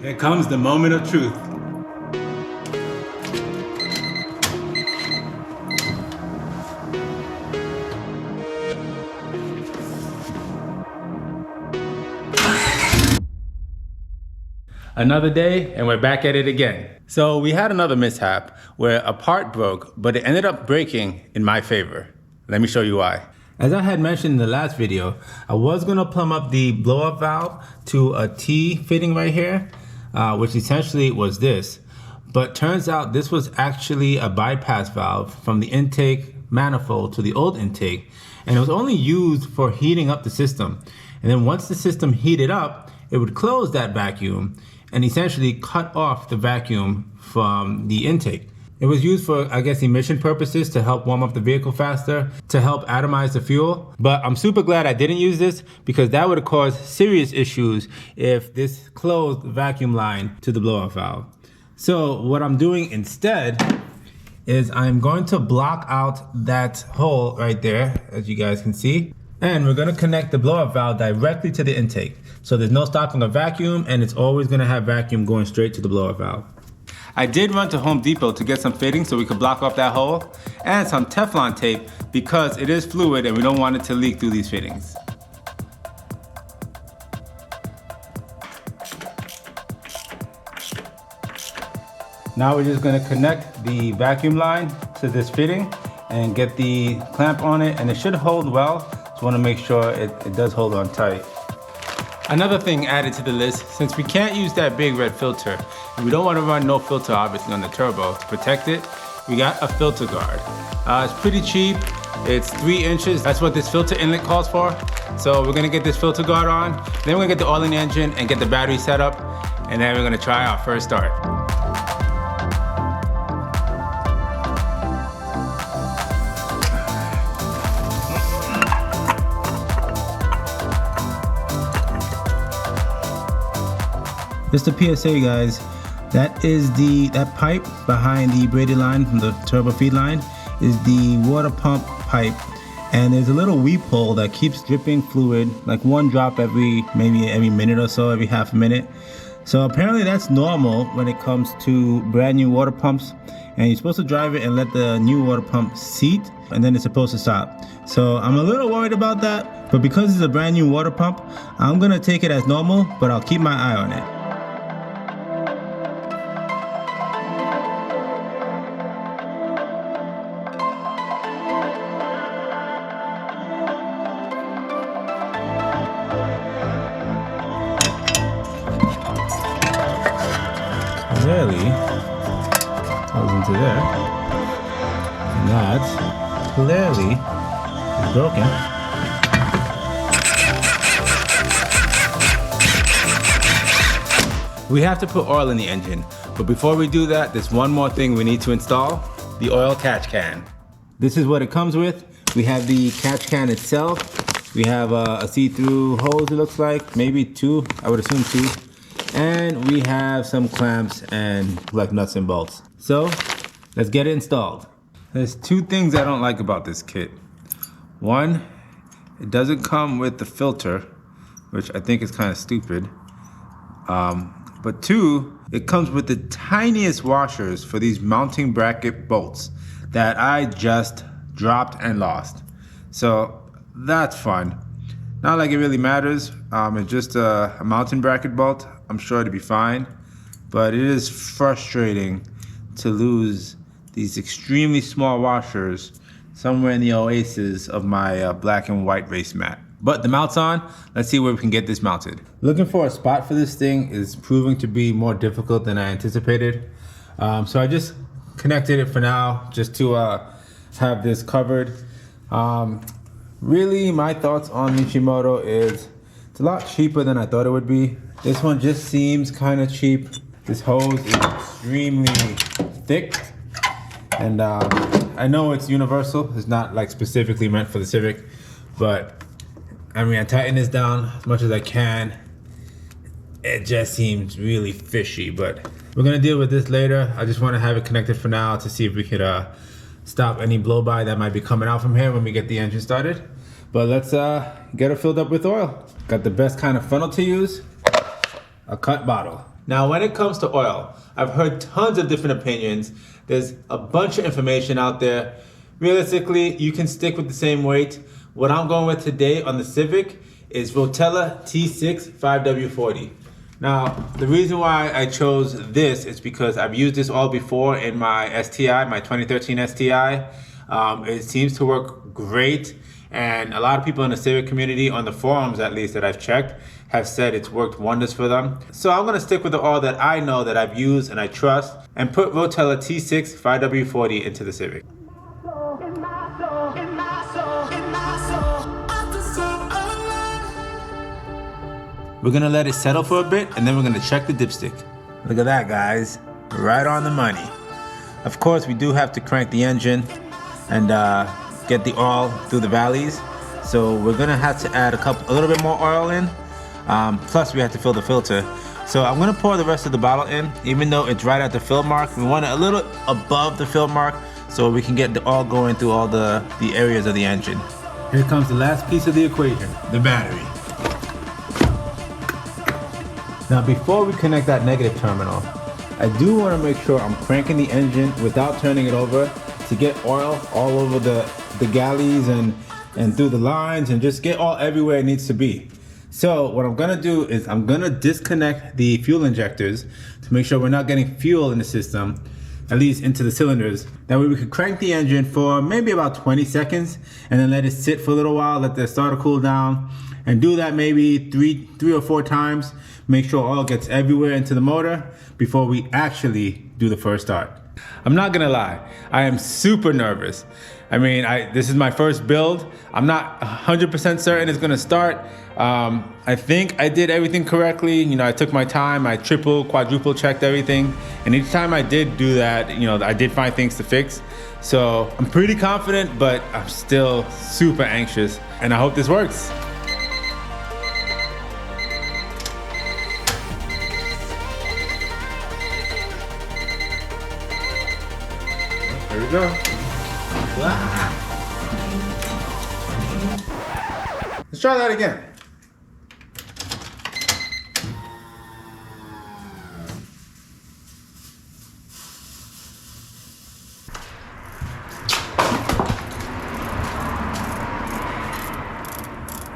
Here comes the moment of truth. Another day and we're back at it again. So we had another mishap where a part broke, but it ended up breaking in my favor. Let me show you why. As I had mentioned in the last video, I was gonna plumb up the blow-up valve to a T fitting right here, which essentially was this. But turns out this was actually a bypass valve from the intake manifold to the old intake, and it was only used for heating up the system. And then once the system heated up, it would close that vacuum and essentially cut off the vacuum from the intake. It was used for, I guess, emission purposes to help warm up the vehicle faster, to help atomize the fuel. But I'm super glad I didn't use this because that would have caused serious issues if this closed the vacuum line to the blow-off valve. So what I'm doing instead is I'm going to block out that hole right there, as you guys can see. And we're gonna connect the blow-up valve directly to the intake. So there's no stopping a vacuum, and it's always gonna have vacuum going straight to the blow-up valve. I did run to Home Depot to get some fittings so we could block off that hole, and some Teflon tape because it is fluid and we don't want it to leak through these fittings. Now we're just gonna connect the vacuum line to this fitting and get the clamp on it, and it should hold well. Just wanna make sure it does hold on tight. Another thing added to the list, since we can't use that big red filter, and we don't want to run no filter obviously on the turbo to protect it, we got a filter guard. It's pretty cheap, it's 3 inches, that's what this filter inlet calls for. So we're gonna get this filter guard on, then we're gonna get the oil in the engine and get the battery set up, and then we're gonna try our first start. Just a PSA, guys, that pipe behind the braided line from the turbo feed line is the water pump pipe, and there's a little weep hole that keeps dripping fluid, like 1 drop maybe every minute or so, every half a minute. So apparently that's normal when it comes to brand new water pumps, and you're supposed to drive it and let the new water pump seat, and then it's supposed to stop. So I'm a little worried about that, but because it's a brand new water pump, I'm gonna take it as normal, but I'll keep my eye on it. Clearly goes into there, and that clearly is broken. We have to put oil in the engine, but before we do that, there's one more thing we need to install: the oil catch can. This is what it comes with. We have the catch can itself. We have a see-through hose, it looks like, maybe 2, I would assume 2. And we have some clamps and like nuts and bolts. So let's get it installed. There's 2 things I don't like about this kit. One, it doesn't come with the filter, which I think is kind of stupid. But 2, it comes with the tiniest washers for these mounting bracket bolts that I just dropped and lost. So that's fun. Not like it really matters. It's just a mounting bracket bolt. I'm sure it'll be fine, but it is frustrating to lose these extremely small washers somewhere in the oasis of my black and white race mat. But the mount's on. Let's see where we can get this mounted. Looking for a spot for this thing is proving to be more difficult than I anticipated. So I just connected it for now, just to have this covered. Really, my thoughts on Michimoto is it's a lot cheaper than I thought it would be. This one just seems kind of cheap. This hose is extremely thick, and I know it's universal. It's not like specifically meant for the Civic, but I mean, I tighten this down as much as I can. It just seems really fishy, but we're gonna deal with this later. I just want to have it connected for now to see if we could stop any blow-by that might be coming out from here when we get the engine started. But let's get it filled up with oil. Got the best kind of funnel to use. a cut bottle. Now, when it comes to oil, I've heard tons of different opinions. There's a bunch of information out there. Realistically, you can stick with the same weight. What I'm going with today on the Civic is Rotella T6 5W40. Now, the reason why I chose this is because I've used this all before in my STI, my 2013 STI. It seems to work great, and a lot of people in the Civic community, on the forums at least that I've checked, have said it's worked wonders for them. So I'm gonna stick with the oil that I know, that I've used and I trust, and put Rotella T6 5W40 into the Civic. We're gonna let it settle for a bit, and then we're gonna check the dipstick. Look at that, guys. Right on the money. Of course, we do have to crank the engine and get the oil through the valleys. So we're gonna have to add a little bit more oil in. Plus, we have to fill the filter. So I'm gonna pour the rest of the bottle in, even though it's right at the fill mark. We want it a little above the fill mark so we can get the oil going through all the areas of the engine. Here comes the last piece of the equation, the battery. Now, before we connect that negative terminal, I do want to make sure I'm cranking the engine without turning it over to get oil all over the galleys and through the lines, and just get oil everywhere it needs to be. So what I'm gonna do is I'm gonna disconnect the fuel injectors to make sure we're not getting fuel in the system, at least into the cylinders. That way we could crank the engine for maybe about 20 seconds and then let it sit for a little while, let the starter cool down, and do that maybe three or four times. Make sure oil gets everywhere into the motor before we actually do the first start. I'm not gonna lie, I am super nervous. I mean, this is my first build. I'm not 100% certain it's gonna start. I think I did everything correctly. You know, I took my time, I triple, quadruple checked everything. And each time I did do that, you know, I did find things to fix. So I'm pretty confident, but I'm still super anxious. And I hope this works. There we go. Wow. Let's try that again.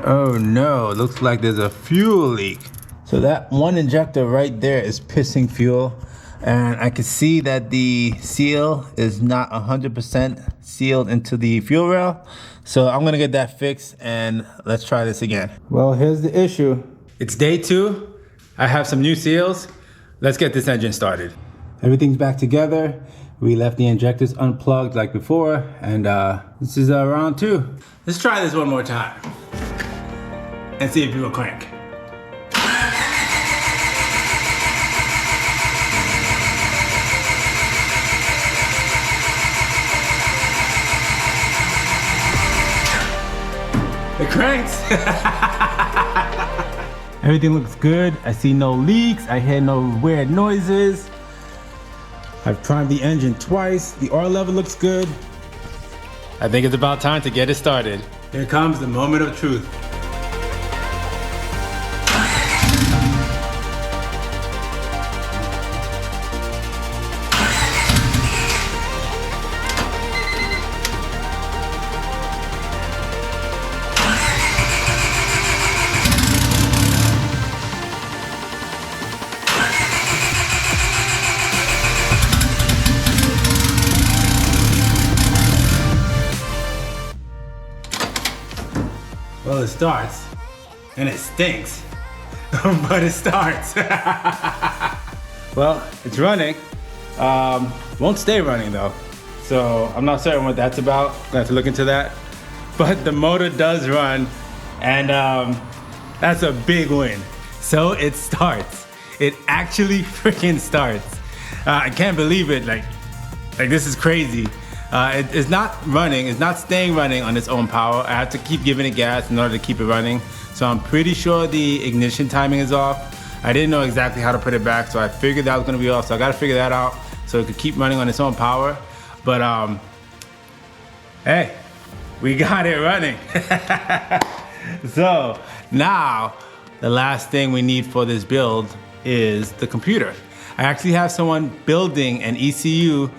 Oh no, looks like there's a fuel leak. So that one injector right there is pissing fuel. And I can see that the seal is not 100% sealed into the fuel rail. So I'm gonna get that fixed and let's try this again. Well, here's the issue. It's day 2. I have some new seals. Let's get this engine started. Everything's back together. We left the injectors unplugged like before, and this is round 2. Let's try this one more time and see if it will crank. It cranks. Everything looks good. I see no leaks. I hear no weird noises. I've primed the engine twice. The oil level looks good. I think it's about time to get it started. Here comes the moment of truth. Well, it starts, and it stinks, but it starts. Well, it's running. Won't stay running though, so I'm not certain what that's about. Gonna have to look into that. But the motor does run, and that's a big win. So it starts. It actually freaking starts. I can't believe it. Like this is crazy. It's not running, it's not staying running on its own power. I have to keep giving it gas in order to keep it running. So I'm pretty sure the ignition timing is off. I didn't know exactly how to put it back, so I figured that was gonna be off. So I gotta figure that out so it could keep running on its own power. But hey, we got it running. So now, the last thing we need for this build is the computer. I actually have someone building an ECU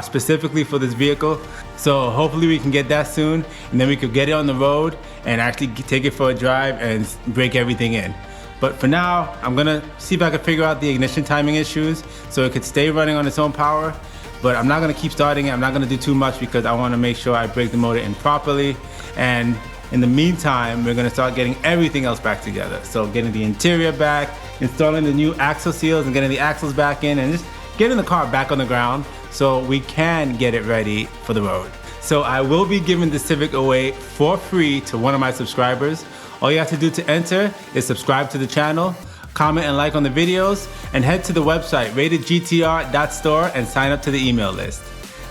specifically for this vehicle. So hopefully we can get that soon, and then we could get it on the road and actually take it for a drive and break everything in. But for now, I'm gonna see if I can figure out the ignition timing issues so it could stay running on its own power. But I'm not gonna keep starting it. I'm not gonna do too much because I wanna make sure I break the motor in properly. And in the meantime, we're gonna start getting everything else back together. So getting the interior back, installing the new axle seals and getting the axles back in, and just getting the car back on the ground so we can get it ready for the road. So I will be giving the Civic 08 for free to one of my subscribers. All you have to do to enter is subscribe to the channel, comment and like on the videos, and head to the website ratedgtr.store and sign up to the email list.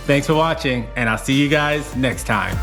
Thanks for watching, and I'll see you guys next time.